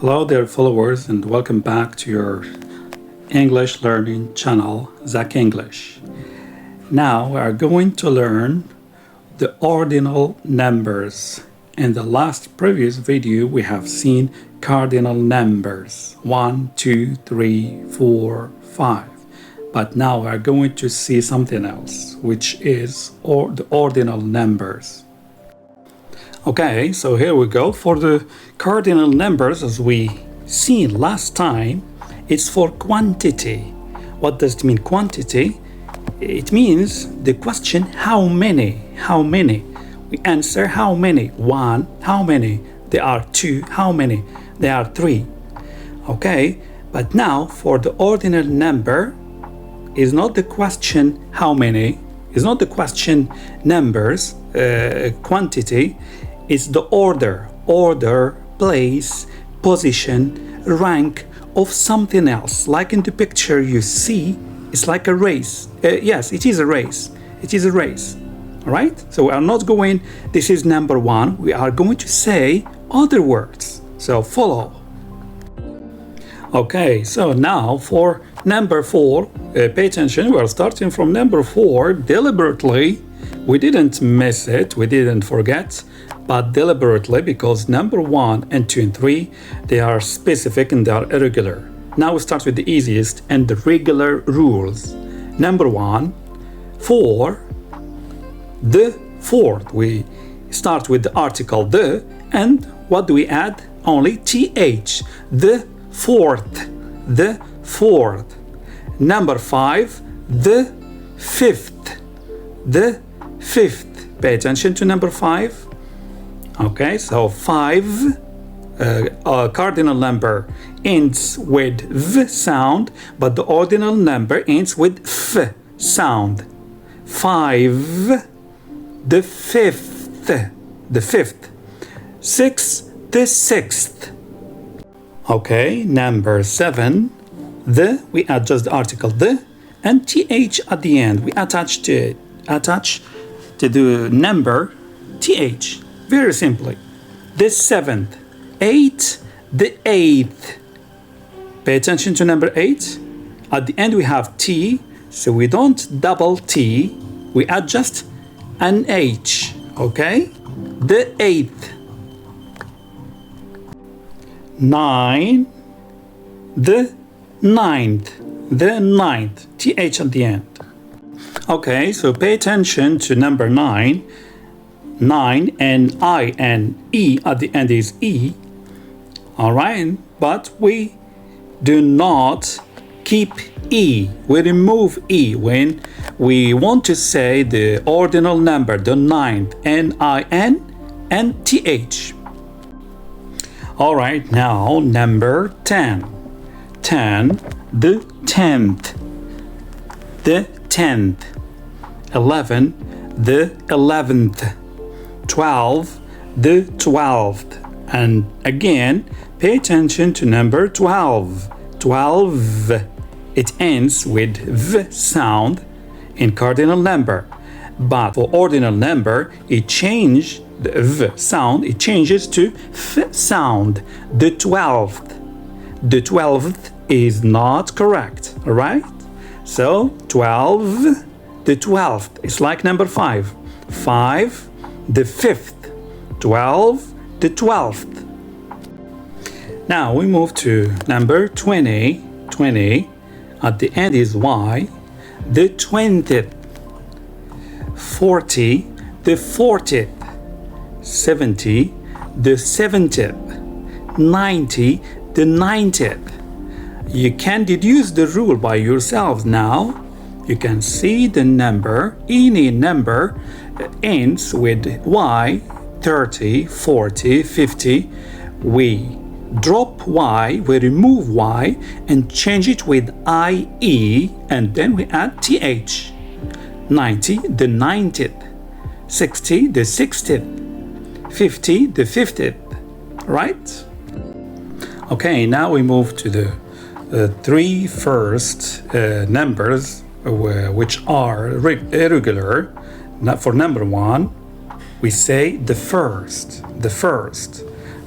Hello dear followers, and welcome back to your English learning channel, zakinglish. Now we are going to learn the ordinal numbers. In the last previous video we have seen cardinal numbers 1, 2, 3, 4, 5. But now we are going to see something else, which is the ordinal numbers. Okay, so here we go. For the cardinal numbers, as we seen last time, it's for quantity. What does it mean, quantity? It means the question, how many? How many? We answer how many? 1, how many? There are 2, how many? There are 3. Okay, but now for the ordinal number, is not the question how many, is not the question numbers, quantity. It's the order, place, position, rank of something else. Like in the picture you see, it's like a race. Yes, it is a race. It is a race. All right? So we are not going, this is number 1. We are going to say other words. So follow. Okay, so now for number 4, pay attention. We are starting from number 4 deliberately. We didn't miss it. We didn't forget. But deliberately, because number 1 and 2 and 3, they are specific and they are irregular. Now we start with the easiest and the regular rules. Number 1, for the fourth, we start with the article the, and what do we add? Only th. The fourth. The fourth. Number 5, the fifth. The fifth. Pay attention to number 5. Okay, so 5, cardinal number ends with v sound, but the ordinal number ends with f sound. 5, the fifth, the fifth. 6, the sixth. Okay, number 7, we add just the article the, and th at the end. We attach to the number th. Very simply. The 7th. 8, the 8th. Pay attention to number 8. At the end we have T, so we don't double T. We add just an H. Okay? The 8th. 9, the 9th. The 9th. TH at the end. Okay, so pay attention to number 9. 9 and I and E at the end is E. All right, but we do not keep E. We remove E when we want to say the ordinal number, the 9th, N-I-N and T-H. All right, now number 10. 10, the 10th. The 10th. 11, the 11th. 12, the 12th. And again, pay attention to number 12. 12. It ends with v sound in cardinal number. But for ordinal number, it changes the v sound, it changes to f sound. The 12th. The 12th is not correct, all right? So 12, the 12th. It's like number 5. 5, the 5th. 12, the 12th. Now we move to number 20. 20. At the end is Y. The 20th. 40, the 40th. 70, the 70th. 90, the 90th. You can deduce the rule by yourselves now. You can see the number, any number ends with Y, 30, 40, 50. We drop Y, we remove Y and change it with IE, and then we add TH. 90, the 90th. 60, the 60th. 50, the 50th. Right? Okay, now we move to the 3 first numbers, which are irregular. For number 1, we say the first.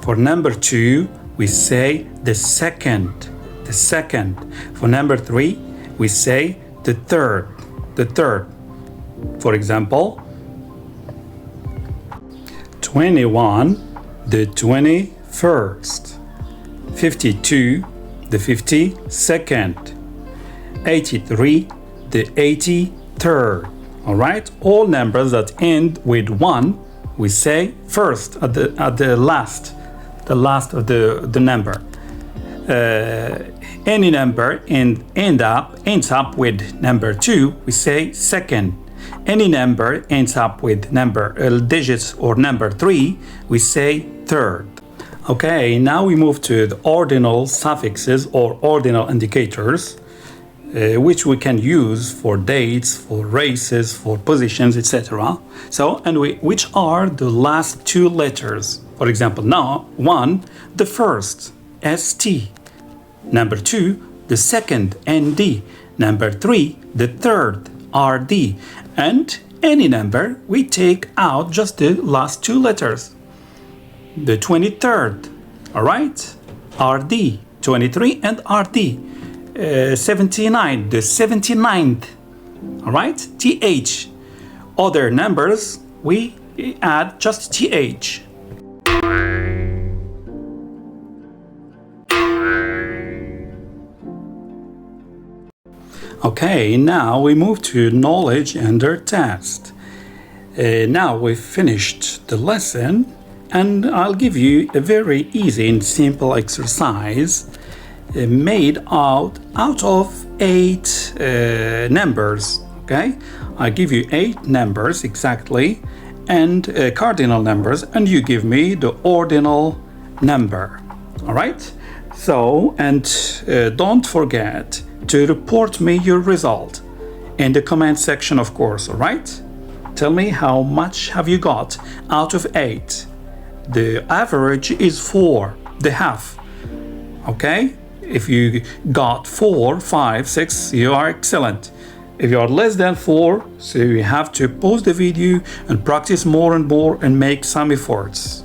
For number 2, we say the second. The second. For number 3, we say the third. The third. For example, 21, the 21st. 52, the 52nd. 83, the 83rd. All right, all numbers that end with 1, we say first at the last of the number. Any number ends up with number 2, we say second. Any number ends up with digits or number 3, we say third. Okay, now we move to the ordinal suffixes or ordinal indicators, which we can use for dates, for races, for positions, etc. Which are the last 2 letters. For example, now 1, the first, ST. Number 2, the second, ND. Number 3, the third, RD. And any number, we take out just the last 2 letters. The 23rd, all right? RD, 23 and RD. 79, the 79th, all right? TH. Other numbers, we add just TH. Okay, now we move to knowledge under test. Now we've finished the lesson, and I'll give you a very easy and simple exercise made out of 8 numbers. Okay, I give you 8 numbers exactly, and cardinal numbers, and you give me the ordinal number. All right. So, and don't forget to report me your result in the comment section, of course. All right. Tell me how much have you got out of 8. The average is 4, the half. Okay. If you got 4, 5, 6, you are excellent. If you are less than 4, so you have to pause the video and practice more and more and make some efforts.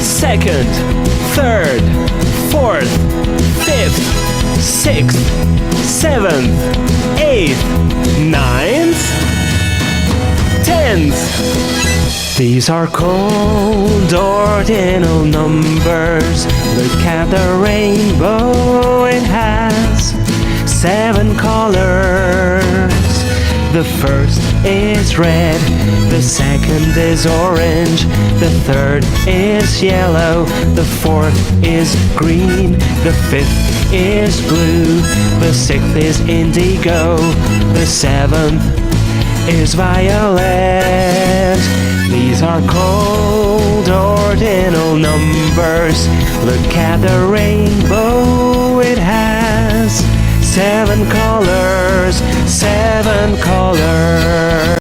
Second, third, fourth, fifth, sixth, seventh, eighth, ninth, 10th. These are called ordinal numbers. Look at the rainbow, it has 7 colors. The first is red, the second is orange, the third is yellow, the fourth is green, the fifth is blue, the sixth is indigo, the seventh is violet. These are called ordinal numbers. Look at the rainbow, it has 7 colors, 7 colors.